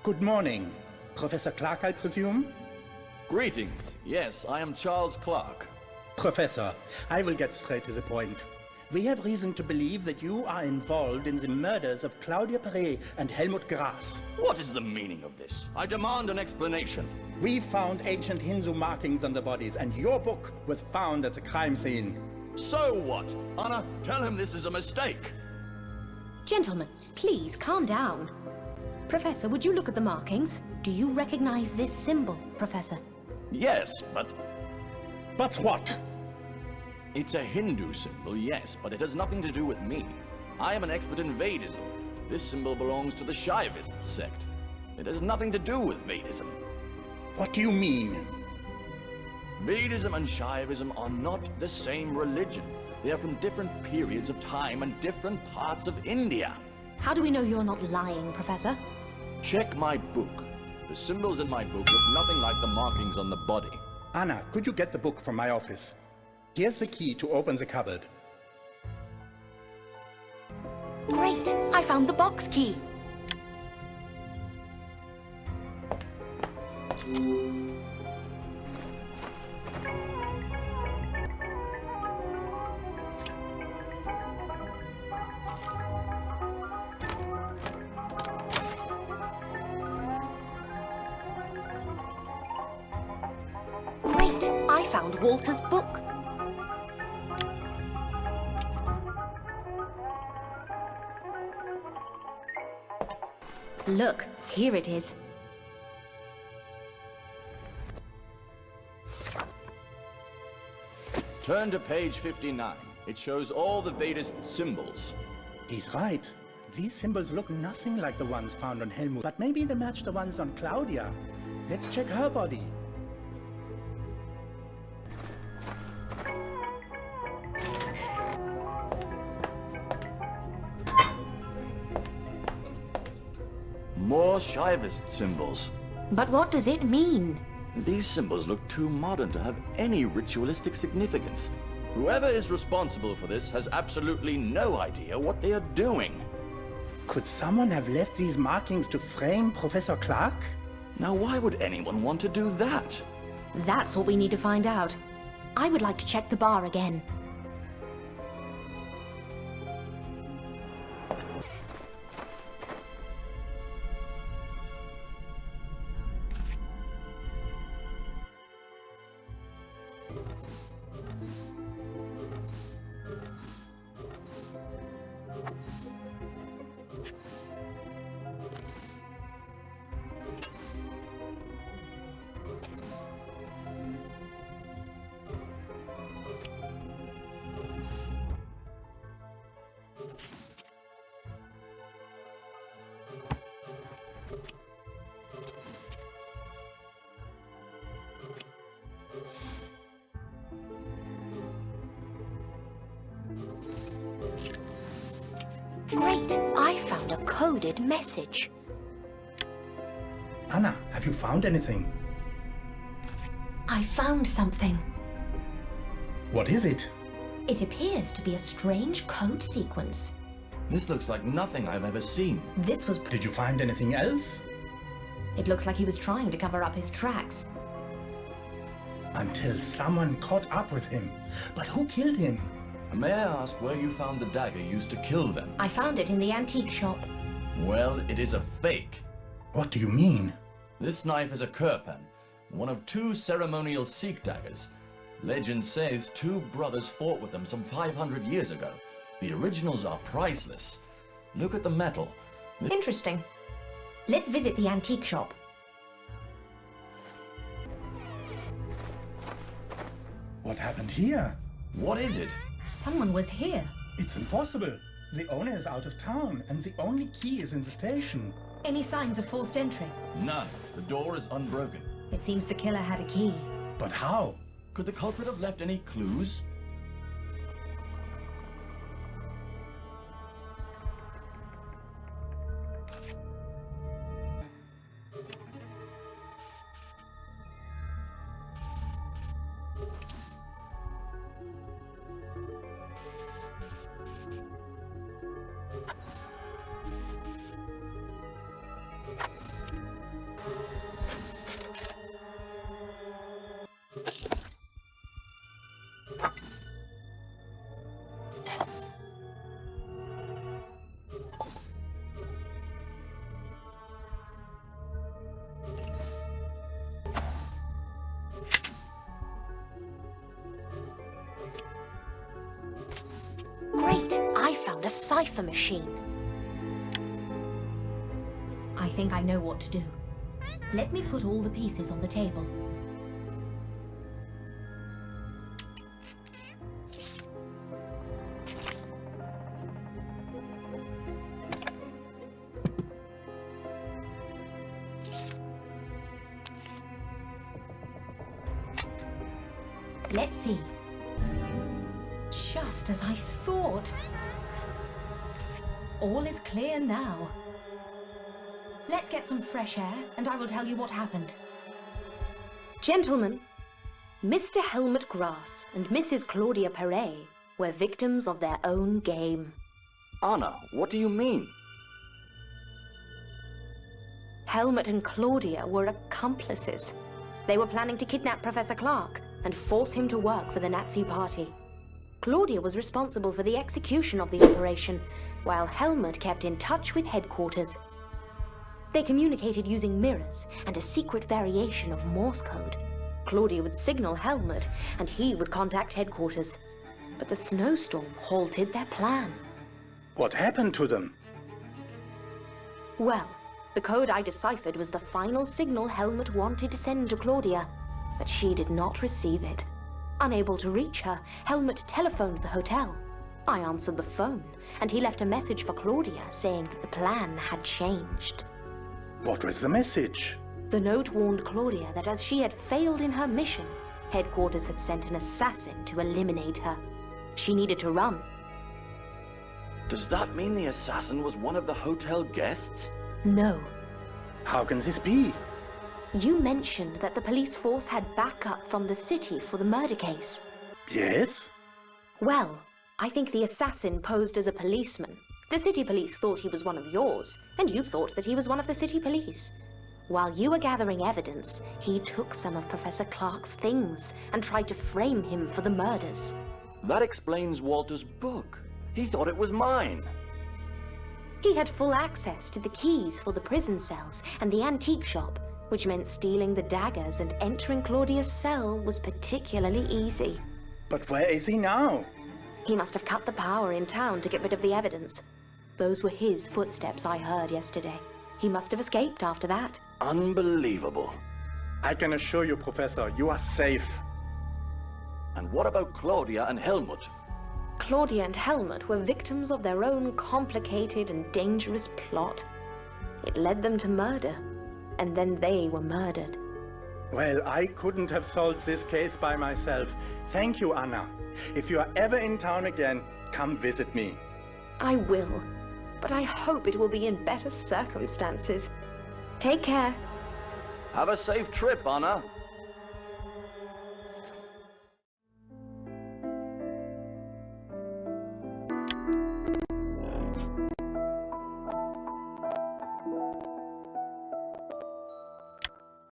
Good morning. Professor Clark, I presume? Greetings. Yes, I am Charles Clark. Professor, I will get straight to the point. We have reason to believe that you are involved in the murders of Claudia Perret and Helmut Grass. What is the meaning of this? I demand an explanation. We found ancient Hindu markings on the bodies, and your book was found at the crime scene. So what? Anna, tell him this is a mistake. Gentlemen, please calm down. Professor, would you look at the markings? Do you recognize this symbol, Professor? Yes, but But what? it's a Hindu symbol, yes, but it has nothing to do with me. I am an expert in Vedism. This symbol belongs to the Shaivist sect. It has nothing to do with Vedism. What do you mean? Vedism and Shaivism are not the same religion. They are from different periods of time and different parts of India. How do we know you're not lying, Professor? Check my book. The symbols in my book look nothing like the markings on the body. Anna, could you get the book from my office? Here's the key to open the cupboard. Great! I found the box key. Great! I found Walter's book. Look, here it is. Turn to page 59. It shows all the Vedist symbols. He's right. These symbols look nothing like the ones found on Helmut, but maybe they match the ones on Claudia. Let's check her body. More Shaivist symbols. But what does it mean? These symbols look too modern to have any ritualistic significance. Whoever is responsible for this has absolutely no idea what they are doing. Could someone have left these markings to frame Professor Clark? Now, why would anyone want to do that? That's what we need to find out. I would like to check the bar again. Great! I found a coded message. Anna, have you found anything? I found something. What is it? It appears to be a strange code sequence. This looks like nothing I've ever seen. This was... Did you find anything else? It looks like he was trying to cover up his tracks. Until someone caught up with him. But who killed him? May I ask where you found the dagger used to kill them? I found it in the antique shop. Well, it is a fake. What do you mean? This knife is a Kirpan, one of two ceremonial Sikh daggers. Legend says two brothers fought with them some 500 years ago. The originals are priceless. Look at the metal. Interesting. Let's visit the antique shop. What happened here? What is it? Someone was here. It's impossible. The owner is out of town, and the only key is in the station. Any signs of forced entry? None. The door is unbroken. It seems the killer had a key. But how? Could the culprit have left any clues? a cipher machine. I think I know what to do. Let me put all the pieces on the table. Let's see. Just as I thought. All is clear now. Let's get some fresh air, and I will tell you what happened. Gentlemen, Mr. Helmut Grass and Mrs. Claudia Perret were victims of their own game. Anna, what do you mean? Helmut and Claudia were accomplices. They were planning to kidnap Professor Clark and force him to work for the Nazi Party. Claudia was responsible for the execution of the operation, while Helmut kept in touch with headquarters. They communicated using mirrors and a secret variation of Morse code. Claudia would signal Helmut, and he would contact headquarters. But the snowstorm halted their plan. What happened to them? Well, the code I deciphered was the final signal Helmut wanted to send to Claudia, but she did not receive it. Unable to reach her, Helmut telephoned the hotel. I answered the phone, and he left a message for Claudia saying that the plan had changed. What was the message? The note warned Claudia that as she had failed in her mission, headquarters had sent an assassin to eliminate her. She needed to run. Does that mean the assassin was one of the hotel guests? No. How can this be? You mentioned that the police force had backup from the city for the murder case. Yes? Well, I think the assassin posed as a policeman. The city police thought he was one of yours, and you thought that he was one of the city police. While you were gathering evidence, he took some of Professor Clark's things and tried to frame him for the murders. That explains Walter's book. He thought it was mine. He had full access to the keys for the prison cells and the antique shop, which meant stealing the daggers and entering Claudia's cell was particularly easy. But where is he now? He must have cut the power in town to get rid of the evidence. Those were his footsteps I heard yesterday. He must have escaped after that. Unbelievable. I can assure you, Professor, you are safe. And what about Claudia and Helmut? Claudia and Helmut were victims of their own complicated and dangerous plot. It led them to murder, and then they were murdered. Well, I couldn't have solved this case by myself. Thank you, Anna. If you are ever in town again, come visit me. I will, but I hope it will be in better circumstances. Take care. Have a safe trip, Anna.